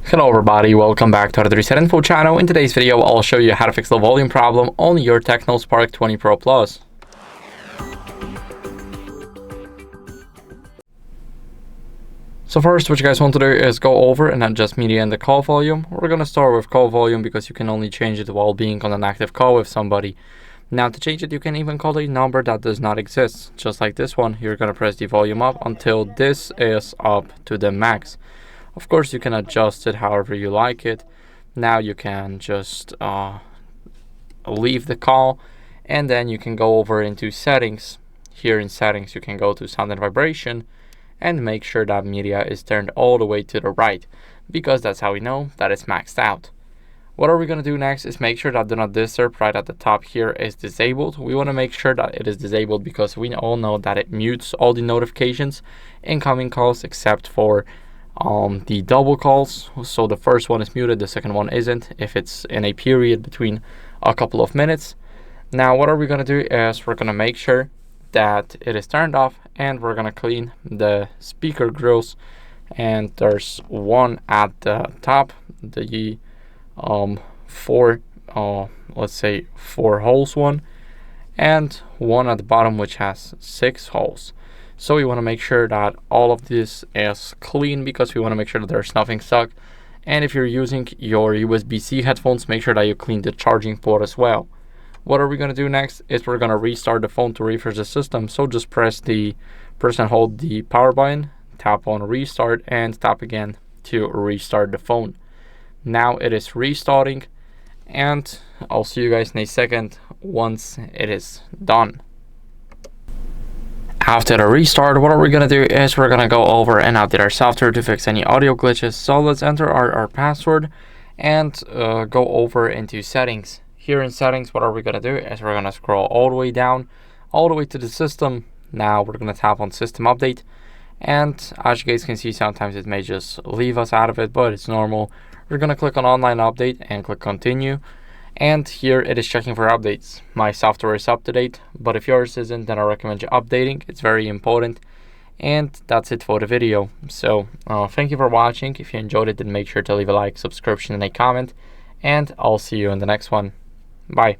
Hello everybody, welcome back to the HardReset.Info channel. In today's video, I'll show you how to fix the volume problem on your TECNO Spark 20 Pro Plus. So first, what you guys want to do is go over and adjust media and the call volume. We're going to start with call volume because you can only change it while being on an active call with somebody. Now to change it, you can even call a number that does not exist. Just like this one, you're going to press the volume up until this is up to the max. Of course, you can adjust it however you like it. Now you can just leave the call, and then you can go over into settings. Here in settings, you can go to sound and vibration and make sure that media is turned all the way to the right, because that's how we know that it's maxed out. What are we going to do next is make sure that do not disturb right at the top here is disabled. We want to make sure that it is disabled because we all know that it mutes all the notifications, incoming calls, except for the double calls. So the first one is muted, the second one isn't if it's in a period between a couple of minutes. Now what are we going to do is we're going to make sure that it is turned off, and we're going to clean the speaker grills, and there's one at the top, the let's say four holes one, and one at the bottom which has 6 holes. So we want to make sure that all of this is clean because we want to make sure that there's nothing stuck. And if you're using your USB-C headphones, make sure that you clean the charging port as well. What are we going to do next is we're going to restart the phone to refresh the system. So just press and hold the power button, tap on restart, and tap again to restart the phone. Now it is restarting, and I'll see you guys in a second once it is done. After the restart, what are we going to do is we're going to go over and update our software to fix any audio glitches. So let's enter our password and go over into settings. Here in settings, what are we going to do is we're going to scroll all the way down, all the way to the system. Now we're going to tap on system update. And as you guys can see, sometimes it may just leave us out of it, but it's normal. We're going to click on online update and click continue. And here it is checking for updates. My software is up to date, but if yours isn't, then I recommend you updating. It's very important. And that's it for the video. So thank you for watching. If you enjoyed it, then make sure to leave a like, subscription, and a comment. And I'll see you in the next one. Bye.